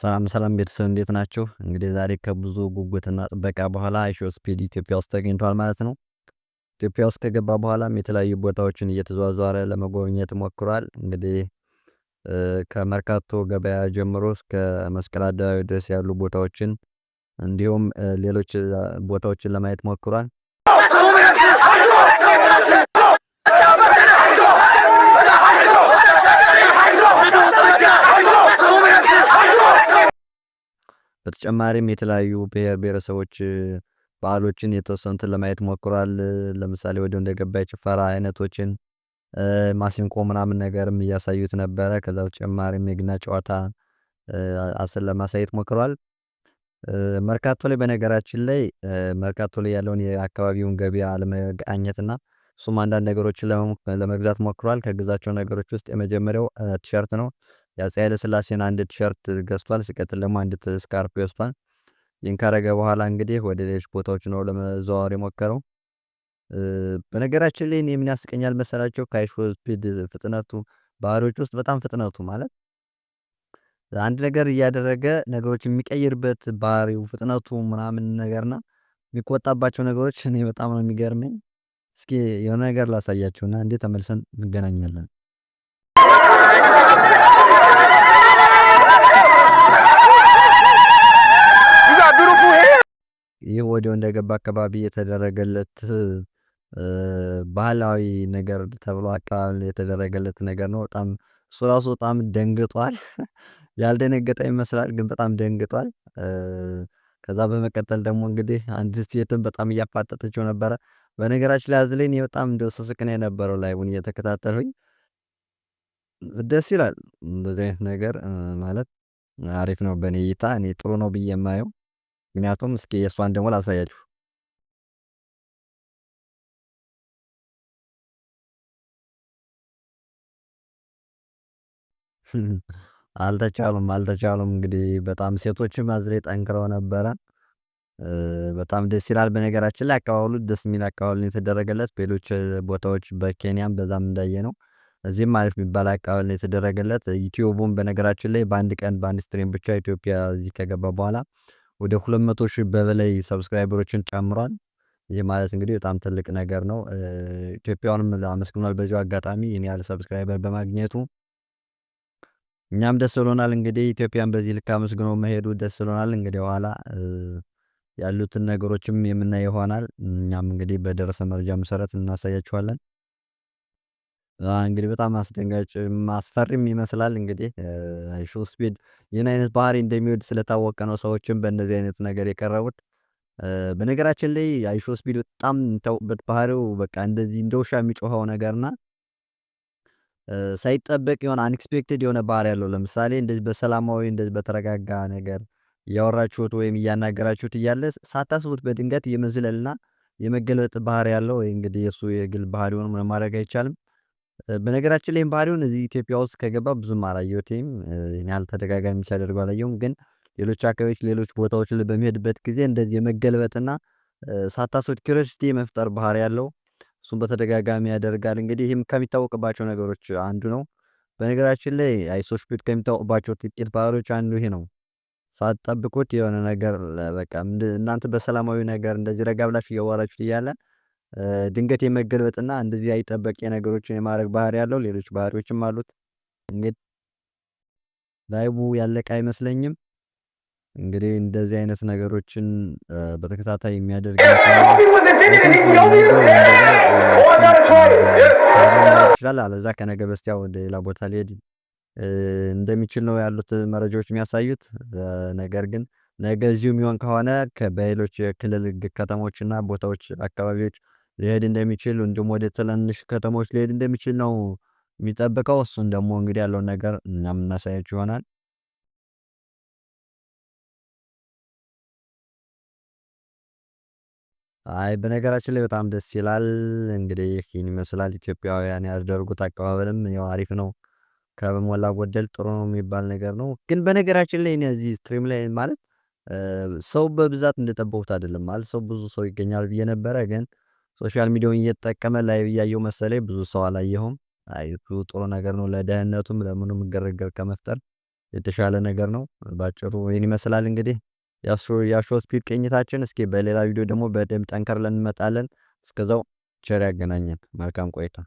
ሰላም ሰላም ቤተሰብ እንዴት ናችሁ? እንግዲህ ዛሬ ከብዙ ጉጉትና ጥበቃ በኋላ አይሾስፔድ ኢትዮጵያ ውስጥ ተገኝቷል ማለት ነው። ኢትዮጵያ ውስጥ ከገባ በኋላም የተለያዩ ቦታዎችን እየተዟዟረ ለመጎብኘት ሞክሯል። እንግዲህ ከመርካቶ ገበያ ጀምሮ እስከ መስቀል አደባባይ ድረስ ያሉ ቦታዎችን እንዲሁም ሌሎች ቦታዎችን ለማየት ሞክሯል። በተጨማሪም የተለያዩ ብሔር ብሔረሰቦች ባህሎችን የተወሰኑትን ለማየት ሞክሯል። ለምሳሌ ወዲያው እንደገባ የጭፈራ አይነቶችን ማሲንቆ ምናምን ነገርም እያሳዩት ነበረ። ከዛ በተጨማሪም የግና ጨዋታ ለማሳየት ሞክሯል። መርካቶ ላይ በነገራችን ላይ መርካቶ ላይ ያለውን የአካባቢውን ገበያ ለመቃኘትና እሱም አንዳንድ ነገሮችን ለመግዛት ሞክሯል። ከገዛቸው ነገሮች ውስጥ የመጀመሪያው ቲሸርት ነው። የአፄ ኃይለ ሥላሴን አንድ ቲሸርት ገዝቷል። ሲቀጥል ደግሞ አንድ ስካርፕ ገዝቷል። ይህን ካረገ በኋላ እንግዲህ ወደ ሌሎች ቦታዎች ነው ለመዘዋወር የሞከረው። በነገራችን ላይ እኔ ምን ያስቀኛል መሰላቸው ከአይሾስፔድ ፍጥነቱ ባህሪዎች ውስጥ በጣም ፍጥነቱ ማለት አንድ ነገር እያደረገ ነገሮች የሚቀይርበት ባህሪው ፍጥነቱ ምናምን ነገርና የሚቆጣባቸው ነገሮች እኔ በጣም ነው የሚገርመኝ። እስኪ የሆነ ነገር ላሳያችሁና እንዴት ተመልሰን እንገናኛለን። ይህ ወዲያው እንደገባ አካባቢ የተደረገለት ባህላዊ ነገር ተብሎ አቀባበል የተደረገለት ነገር ነው። በጣም እሱ ራሱ በጣም ደንግጧል። ያልደነገጠ ይመስላል ግን በጣም ደንግጧል። ከዛ በመቀጠል ደግሞ እንግዲህ አንዲት ሴትም በጣም እያፋጠጠችው ነበረ። በነገራችን ላይ አዝሌ እኔ በጣም እንደው ስስቅ ነው የነበረው ላይቡን እየተከታተልኩኝ። ደስ ይላል እንደዚህ አይነት ነገር ማለት አሪፍ ነው በእኔ እይታ እኔ ጥሩ ነው ብዬ የማየው። ምክንያቱም እስኪ የእሷን ደግሞ ላሳያችሁ። አልተቻሉም እንግዲህ በጣም ሴቶችም አዝሬ ጠንክረው ነበረ። በጣም ደስ ይላል። በነገራችን ላይ አቀባበሉ ደስ የሚል አቀባበል ነው የተደረገለት። በሌሎች ቦታዎች በኬንያም በዛም እንዳየነው እዚህም አሪፍ የሚባል አቀባበል ነው የተደረገለት። ዩቲዩቡም በነገራችን ላይ በአንድ ቀን በአንድ ስትሪም ብቻ ኢትዮጵያ እዚህ ከገባ በኋላ ወደ 200,000 በበላይ ሰብስክራይበሮችን ጨምሯል። ይህ ማለት እንግዲህ በጣም ትልቅ ነገር ነው። ኢትዮጵያውንም አመስግኗል በዚሁ አጋጣሚ ይህን ያህል ሰብስክራይበር በማግኘቱ እኛም ደስ ብሎናል። እንግዲህ ኢትዮጵያን በዚህ ልክ አመስግኖ መሄዱ ደስ ብሎናል። እንግዲህ በኋላ ያሉትን ነገሮችም የምናይ ይሆናል። እኛም እንግዲህ በደረሰ መረጃ መሰረት እናሳያችኋለን። እንግዲህ በጣም አስደንጋጭ አስፈሪም ይመስላል። እንግዲህ አይሾስፔድ ይህን አይነት ባህሪ እንደሚወድ ስለታወቀ ነው ሰዎችም በእንደዚህ አይነት ነገር የቀረቡት። በነገራችን ላይ አይሾስፔድ በጣም የሚታወቅበት ባህሪው በቃ እንደዚህ እንደ ውሻ የሚጮኸው ነገርና ሳይጠበቅ የሆነ አንኤክስፔክትድ የሆነ ባህሪ ያለው ለምሳሌ እንደዚህ በሰላማዊ እንደዚህ በተረጋጋ ነገር እያወራችሁት ወይም እያናገራችሁት እያለ ሳታስቡት በድንገት የመዝለልና የመገለጥ ባህሪ ያለው እንግዲህ የሱ የግል ባህሪውን ምንም ማድረግ አይቻልም። በነገራችን ላይ ባህሪውን እዚህ ኢትዮጵያ ውስጥ ከገባ ብዙም አላየሁትም። እኔ ተደጋጋሚ ሲያደርገው አላየሁም። ግን ሌሎች አካባቢዎች ሌሎች ቦታዎች ላይ በሚሄድበት ጊዜ እንደዚህ የመገልበጥና ሳታስቡት ክሪዮሲቲ የመፍጠር ባህሪ ያለው እሱን በተደጋጋሚ ያደርጋል። እንግዲህ ይህም ከሚታወቅባቸው ነገሮች አንዱ ነው። በነገራችን ላይ አይሾስፔድ ከሚታወቅባቸው ጥቂት ባህሪዎች አንዱ ይሄ ነው። ሳትጠብቁት የሆነ ነገር በቃ እናንተ በሰላማዊ ነገር እንደዚህ ረጋ ብላችሁ እያወራችሁት እያለ ድንገት የመገልበጥና እንደዚህ አይጠበቅ ነገሮችን የማድረግ ባህሪ ያለው ሌሎች ባህሪዎችም አሉት። እንግዲህ ላይቡ ያለቀ አይመስለኝም። እንግዲህ እንደዚህ አይነት ነገሮችን በተከታታይ የሚያደርግ ይችላል። አለዛ ከነገ በስቲያ ወደ ሌላ ቦታ ሊሄድ እንደሚችል ነው ያሉት መረጃዎች የሚያሳዩት። ነገር ግን ነገ እዚሁ የሚሆን ከሆነ በሌሎች የክልል ከተሞችና ቦታዎች አካባቢዎች ሊሄድ እንደሚችል እንዲሁም ወደ ትናንሽ ከተሞች ሊሄድ እንደሚችል ነው የሚጠብቀው። እሱን ደግሞ እንግዲህ ያለውን ነገር እኛም እናሳያችሁ ይሆናል። አይ በነገራችን ላይ በጣም ደስ ይላል። እንግዲህ ይህን ይመስላል ኢትዮጵያውያን ያደረጉት አቀባበልም ያው አሪፍ ነው። ከሞላ ጎደል ጥሩ ነው የሚባል ነገር ነው። ግን በነገራችን ላይ እዚህ ስትሪም ላይ ማለት ሰው በብዛት እንደጠበቁት አይደለም ማለት ሰው ብዙ ሰው ይገኛል ብዬ ነበረ። ግን ሶሻል ሚዲያውን እየተጠቀመ ላይቭ እያየው መሰለኝ ብዙ ሰው አላየሁም። አይ ጥሩ ነገር ነው ለደህንነቱም ለምኑም ግርግር ከመፍጠር የተሻለ ነገር ነው። በአጭሩ ይሄን ይመስላል እንግዲህ የአፍሮ ስፒድ ቅኝታችን። እስኪ በሌላ ቪዲዮ ደግሞ በደንብ ጠንከር ብለን እንመጣለን። እስከዛው ቸር ያገናኘን። መልካም ቆይታ